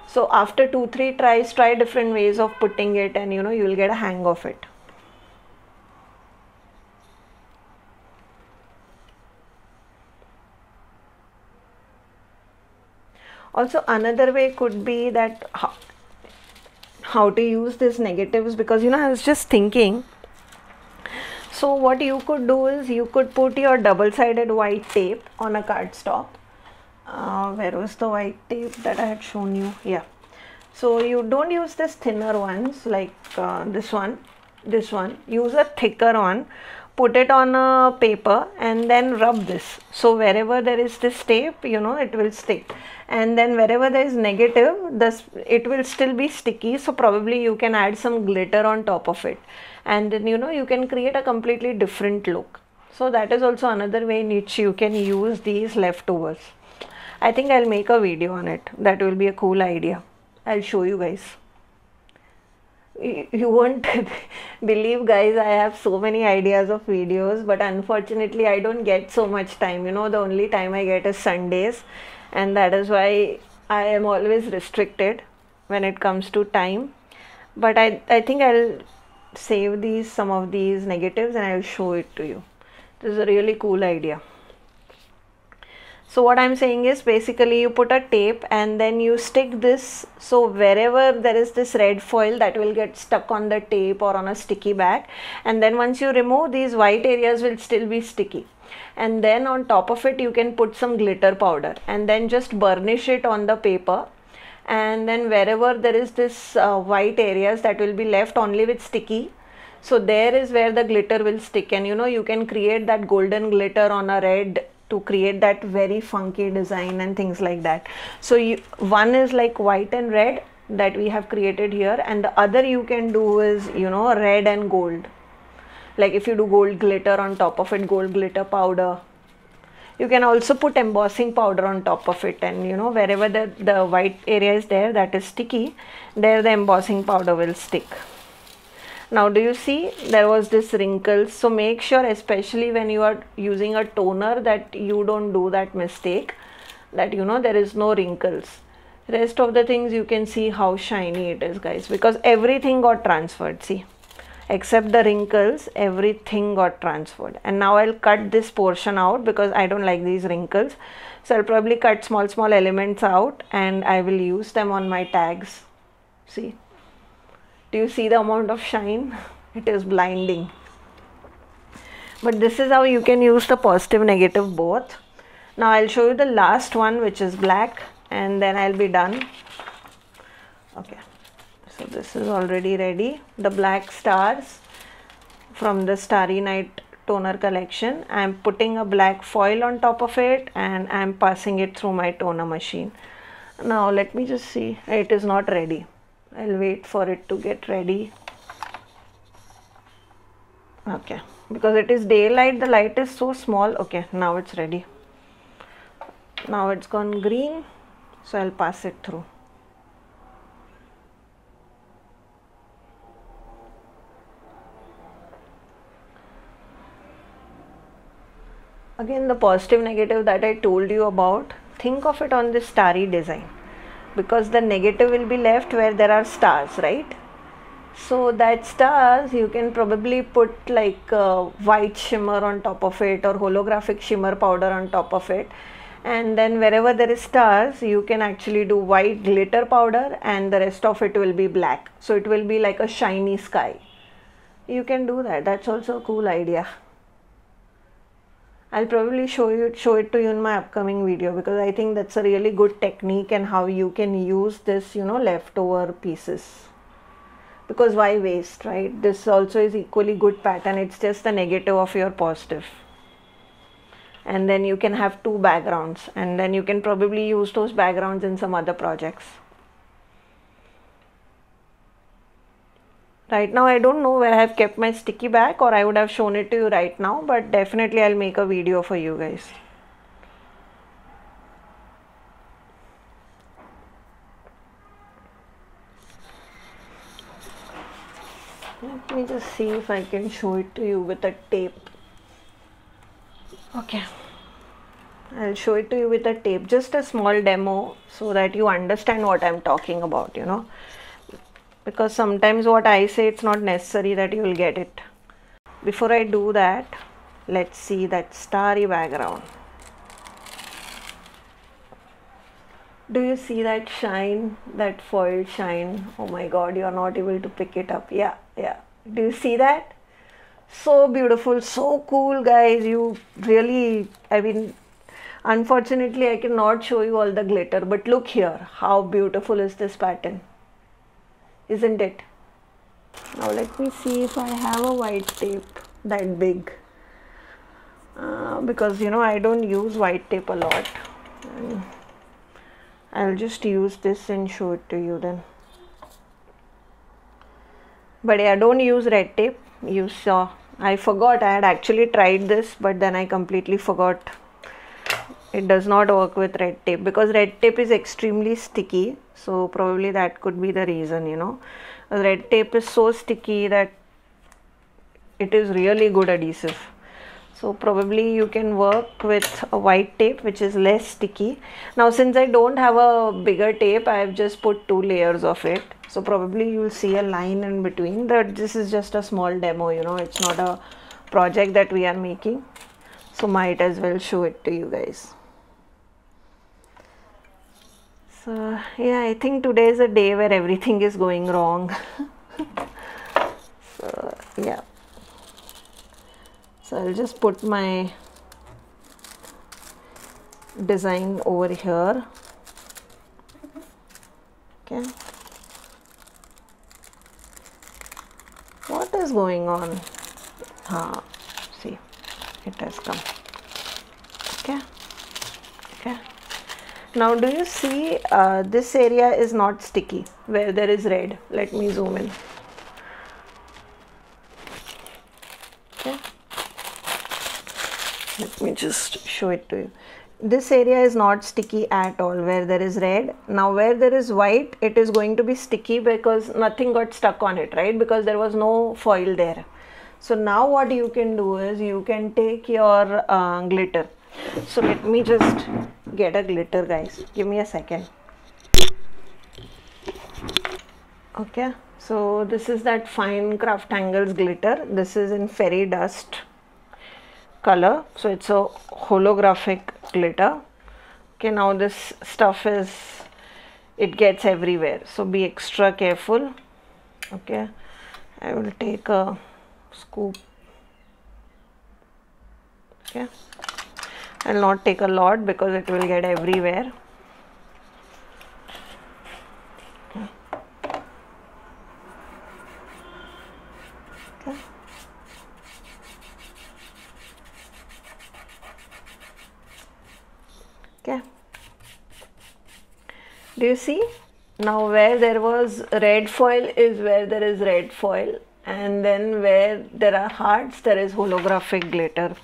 So after 2-3 tries, try different ways of putting it, and you know, you will get a hang of it. Also, another way could be that how to use these negatives, because you know, I was just thinking, so what you could do is you could put your double-sided white tape on a cardstock. Where was the white tape that I had shown you? Yeah. So you don't use this thinner ones like this one. Use a thicker one. Put it on a paper and then rub this. So wherever there is this tape, you know, it will stick. And then wherever there is negative, it will still be sticky. So probably you can add some glitter on top of it. And then, you know, you can create a completely different look. So that is also another way in which you can use these leftovers. I think I'll make a video on it. That will be a cool idea. I'll show you guys. You won't believe, guys, I have so many ideas of videos, but unfortunately I don't get so much time. You know, the only time I get is Sundays, and that is why I am always restricted when it comes to time. But I think I'll save some of these negatives and I'll show it to you. This is a really cool idea. So what I'm saying is, basically you put a tape and then you stick this, so wherever there is this red foil, that will get stuck on the tape or on a sticky bag, and then once you remove, these white areas will still be sticky, and then on top of it you can put some glitter powder and then just burnish it on the paper, and then wherever there is this white areas, that will be left only with sticky. So there is where the glitter will stick, and you know, you can create that golden glitter on a red to create that very funky design and things like that. So one is like white and red that we have created here, and the other you can do is, you know, red and gold. Like if you do gold glitter on top of it, gold glitter powder. You can also put embossing powder on top of it, and you know, wherever the white area is there, that is sticky, there the embossing powder will stick. Now do you see there was this wrinkles? So make sure, especially when you are using a toner, that you don't do that mistake, that you know, there is no wrinkles. Rest of the things you can see how shiny it is, guys, because everything got transferred. See, except the wrinkles, everything got transferred. And now I'll cut this portion out because I don't like these wrinkles. So I'll probably cut small elements out and I will use them on my tags. See, do you see the amount of shine? It is blinding. But this is how you can use the positive, negative both. Now I'll show you the last one, which is black, and then I'll be done. Okay, so this is already ready. The black stars from the Starry Night toner collection. I'm putting a black foil on top of it and I'm passing it through my toner machine. Now let me just see. It is not ready. I'll wait for it to get ready. Okay, because it is daylight, the light is so small. Okay, now it's ready. Now it's gone green, so I'll pass it through. Again, the positive, negative that I told you about, think of it on this starry design, because the negative will be left where there are stars, right? So that stars, you can probably put like white shimmer on top of it or holographic shimmer powder on top of it, and then wherever there is stars you can actually do white glitter powder and the rest of it will be black, so it will be like a shiny sky. You can do that. That's also a cool idea. I'll probably show it to you in my upcoming video, because I think that's a really good technique and how you can use this, you know, leftover pieces. Because why waste, right? This also is equally good pattern. It's just the negative of your positive. And then you can have two backgrounds, and then you can probably use those backgrounds in some other projects. Right now I don't know where I have kept my sticky back, or I would have shown it to you right now, but definitely I'll make a video for you guys. Let me just see if I can show it to you with a tape. Okay, I'll show it to you with a tape, just a small demo so that you understand what I'm talking about, you know. Because sometimes what I say, it's not necessary that you will get it. Before I do that, let's see that starry background. Do you see that shine, that foil shine? Oh my god, you are not able to pick it up. Yeah. Do you see that? So beautiful, so cool, guys. You really, I mean, unfortunately I cannot show you all the glitter, but look here, how beautiful is this pattern, isn't it? Now let me see if I have a white tape that big, because you know I don't use white tape a lot. I'll just use this and show it to you then. But yeah, don't use red tape. You saw, I forgot, I had actually tried this, but then I completely forgot. It does not work with red tape, because red tape is extremely sticky, so probably that could be the reason, you know. Red tape is so sticky that it is really good adhesive. So probably you can work with a white tape which is less sticky. Now since I don't have a bigger tape, I have just put 2 layers of it. So probably you will see a line in between. That this is just a small demo, you know, it's not a project that we are making. So might as well show it to you guys. So yeah, I think today is a day where everything is going wrong. So yeah. So I'll just put my design over here. Okay. What is going on? See, it has come. Okay. Now do you see this area is not sticky where there is red? Let me zoom in. Okay. Let me just show it to you. This area is not sticky at all where there is red. Now where there is white, it is going to be sticky because nothing got stuck on it, right? Because there was no foil there. So now what you can do is you can take your glitter. So let me just get a glitter, guys. Give me a second. Okay, so this is that fine Craftangles glitter. This is in fairy dust color, so it's a holographic glitter. Okay, now this stuff is, it gets everywhere, so be extra careful. Okay, I will take a scoop. Okay, I'll not take a lot because it will get everywhere. Okay, do you see? Now where there was red foil is where there is red foil, and then where there are hearts there is holographic glitter.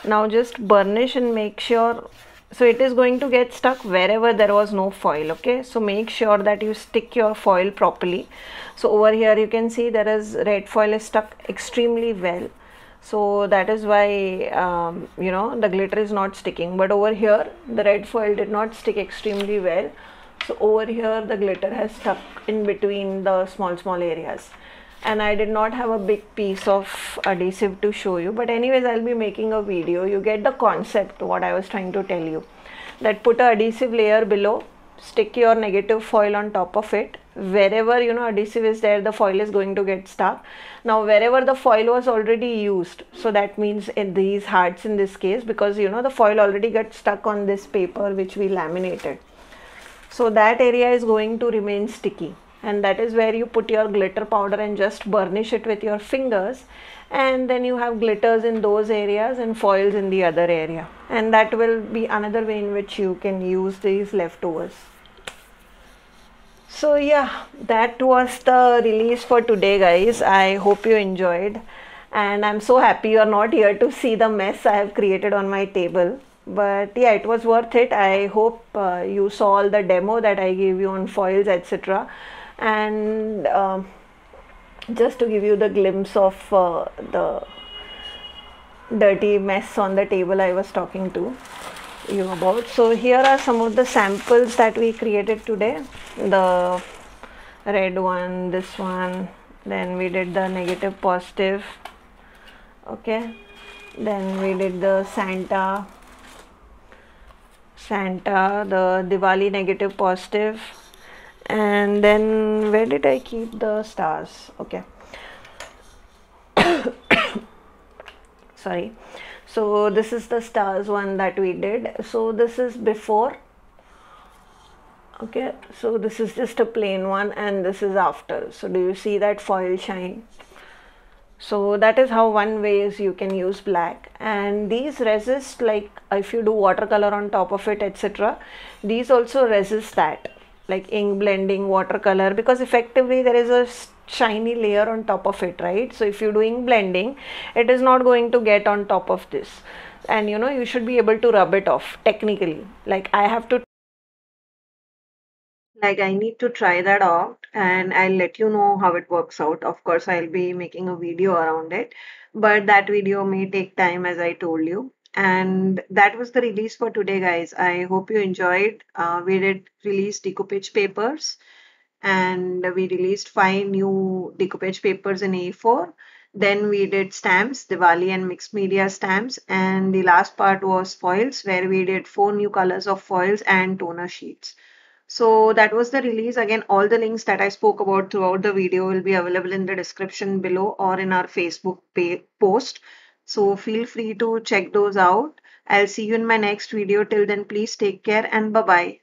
Now just burnish and make sure, so it is going to get stuck wherever there was no foil. Okay, so make sure that you stick your foil properly. So over here you can see there is red foil is stuck extremely well. So that is why you know, the glitter is not sticking, but over here the red foil did not stick extremely well. So over here the glitter has stuck in between the small areas, and I did not have a big piece of adhesive to show you, but anyways I'll be making a video. You get the concept what I was trying to tell you. that put a adhesive layer below, stick your negative foil on top of it. Wherever adhesive is there, the foil is going to get stuck. Now wherever the foil was already used, so that means in these hearts in this case, because the foil already got stuck on this paper which we laminated, so that area is going to remain sticky, and that is where you put your glitter powder and just burnish it with your fingers, and then you have glitters in those areas and foils in the other area, and that will be another way in which you can use these leftovers. So yeah, that was the release for today, guys. I hope you enjoyed, and I'm so happy you're not here to see the mess I have created on my table. But yeah, it was worth it. I hope you saw all the demo that I gave you on foils, etc. And just to give you the glimpse of the dirty mess on the table I was talking to you about. So here are some of the samples that we created today. The red one, this one, then we did the negative positive, okay, then we did the Santa, the Diwali negative positive, and then where did I keep the stars? Okay, sorry. So this is the stars one that we did. So this is before, okay, so this is just a plain one, and this is after. So do you see that foil shine? So that is how one way is you can use black, and these resist, like if you do watercolor on top of it, etc., these also resist that, like ink blending, watercolor, because effectively there is a shiny layer on top of it, right? So if you're doing blending, it is not going to get on top of this, and you should be able to rub it off technically. Like I need to try that out, and I'll let you know how it works out. Of course, I'll be making a video around it, but that video may take time, as I told you. And that was the release for today, guys. I hope you enjoyed. We did release decoupage papers, and we released 5 new decoupage papers in A4. Then we did stamps, Diwali and mixed media stamps, and the last part was foils, where we did 4 new colors of foils and toner sheets. So that was the release. Again, all the links that I spoke about throughout the video will be available in the description below or in our Facebook post. So feel free to check those out. I'll see you in my next video. Till then, please take care and bye bye.